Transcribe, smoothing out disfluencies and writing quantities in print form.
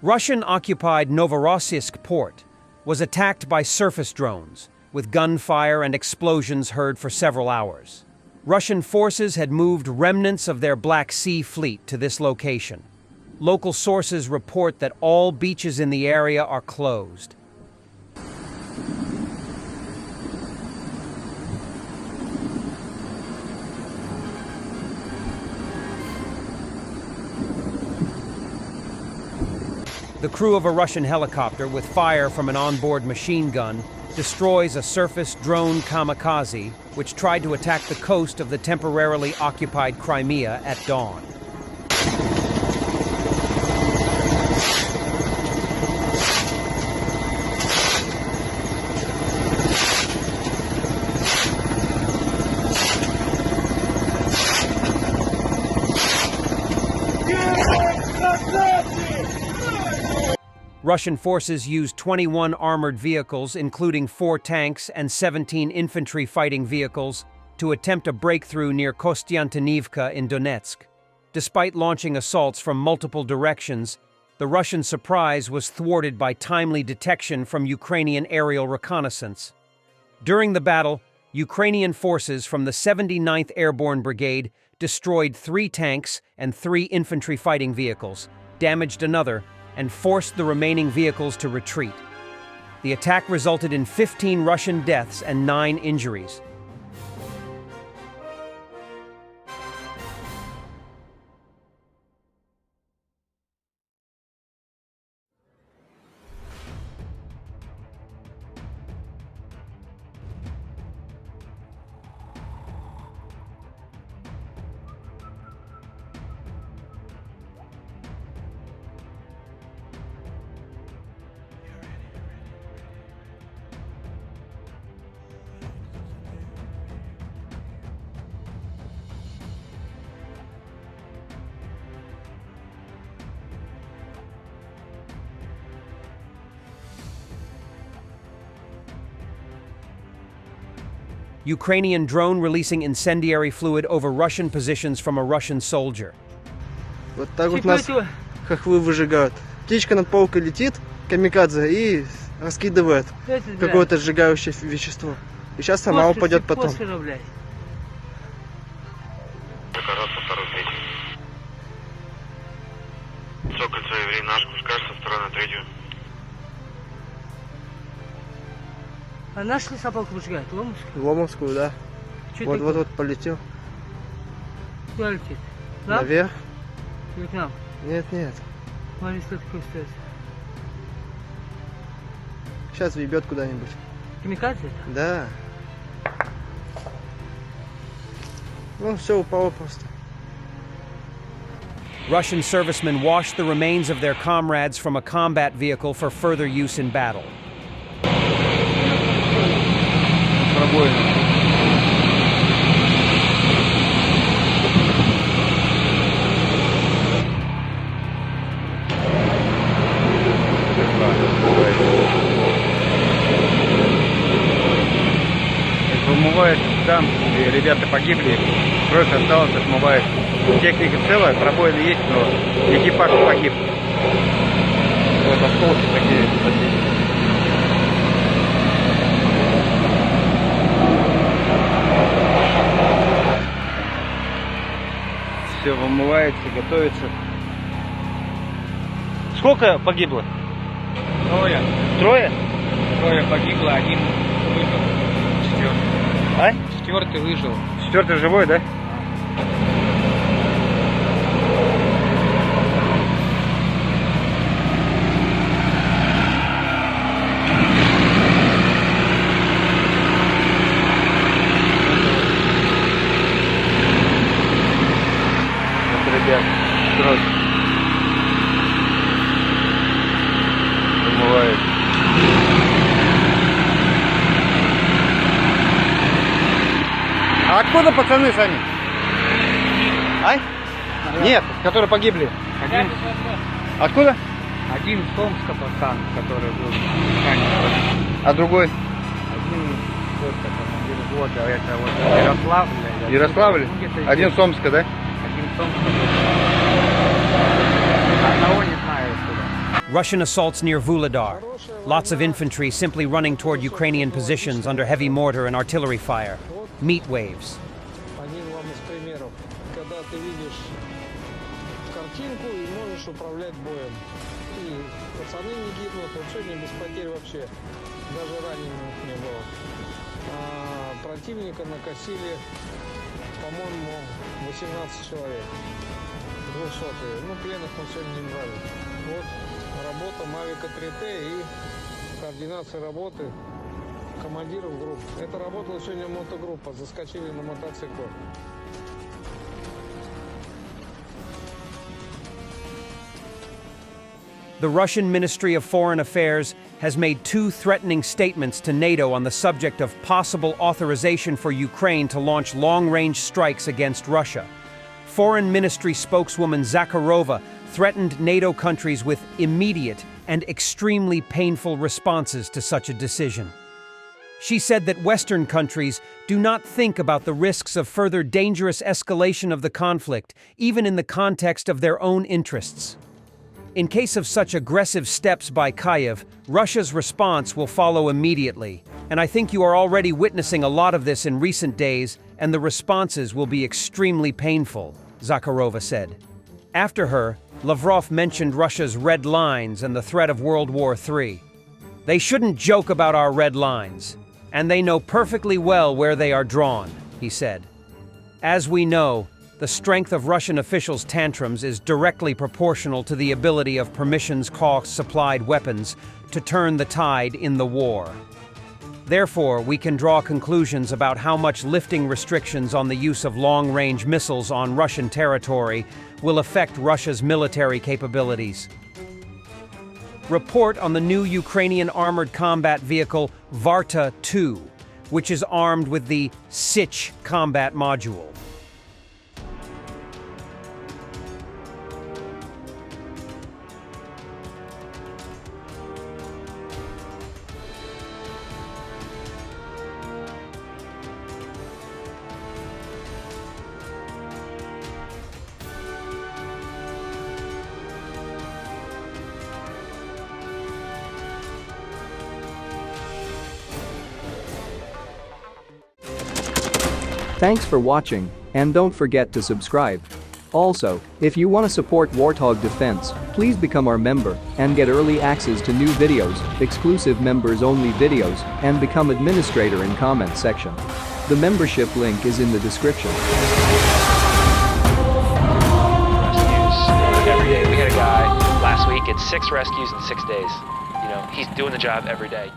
Russian-occupied Novorossiysk port was attacked by surface drones, with gunfire and explosions heard for several hours. Russian forces had moved remnants of their Black Sea fleet to this location. Local sources report that all beaches in the area are closed. The crew of a Russian helicopter with fire from an onboard machine gun destroys a surface drone kamikaze which tried to attack the coast of the temporarily occupied Crimea at dawn. Russian forces used 21 armored vehicles, including 4 tanks and 17 infantry fighting vehicles, to attempt a breakthrough near Kostiantynivka in Donetsk. Despite launching assaults from multiple directions, the Russian surprise was thwarted by timely detection from Ukrainian aerial reconnaissance. During the battle, Ukrainian forces from the 79th Airborne Brigade destroyed 3 tanks and 3 infantry fighting vehicles, damaged another, and forced the remaining vehicles to retreat. The attack resulted in 15 Russian deaths and 9 injuries. Ukrainian drone releasing incendiary fluid over Russian positions from a Russian soldier. Вот так вот нас хохлы выжигают. Птичка над полкой летит, камикадзе, и раскидывает какое-то сжигающее вещество. И сейчас сама упадет потом. Цокольца еврей наш, пускай со стороны третью. А наш лесополк выжигает? Ломовскую? Ломовскую, да. Вот полетел. Куда летит? Наверх. Или к нам? Нет. Смотри, что такое стоит. Сейчас въебет куда-нибудь. Камикадзе? Да. Ну, все упало просто. Russian servicemen washed the remains of their comrades from a combat vehicle for further use in battle. Вымывает там, где ребята погибли, кровь осталась, отмывает. Техника целая, пробоины есть, но экипаж погиб. Вот осколки такие. Все вымывается, готовится. Сколько погибло? Трое. Трое? Трое погибло, один выжил. Четвертый. А? Четвертый выжил. Четвертый живой, да? Ребят, кровь вымывает. А откуда пацаны сами? А? Нет, которые погибли. Один. Откуда? Один с Омска пацан, который был. А другой? Один сколько там, 1 год, а это вот Ярославль. Ярославль? Один с Омска, да? Один с Омска. Одного не знаю откуда. Russian assaults near Vuhledar. Lots of infantry simply running toward Ukrainian positions under heavy mortar and artillery fire. Meat waves. Один вам из примеров, когда ты видишь картинку и можешь управлять боем. И пацаны не гибнут, вот сегодня без потерь вообще, даже раненых не было. А противника накосили, по-моему, 18 человек, 200. Ну, пленных мы сегодня не брали. Вот работа Мавика 3Т и координация работы командиров групп. Это работала сегодня мотогруппа, заскочили на мотоциклах. The Russian Ministry of Foreign Affairs has made 2 threatening statements to NATO on the subject of possible authorization for Ukraine to launch long-range strikes against Russia. Foreign Ministry spokeswoman Zakharova threatened NATO countries with immediate and extremely painful responses to such a decision. She said that Western countries do not think about the risks of further dangerous escalation of the conflict, even in the context of their own interests. In case of such aggressive steps by Kyiv, Russia's response will follow immediately, and I think you are already witnessing a lot of this in recent days, and the responses will be extremely painful, Zakharova said. After her, Lavrov mentioned Russia's red lines and the threat of World War III. They shouldn't joke about our red lines, and they know perfectly well where they are drawn, he said. As we know, the strength of Russian officials' tantrums is directly proportional to the ability of permissions cost-supplied weapons to turn the tide in the war. Therefore, we can draw conclusions about how much lifting restrictions on the use of long-range missiles on Russian territory will affect Russia's military capabilities. Report on the new Ukrainian armored combat vehicle Varta 2, which is armed with the Sich combat module. Thanks for watching, and don't forget to subscribe. Also, if you want to support Warthog Defense, please become our member and get early access to new videos, exclusive members-only videos, and become administrator in comment section. The membership link is in the description. Rescues every day. We had a guy last week at 6 rescues in 6 days. You know, he's doing the job every day.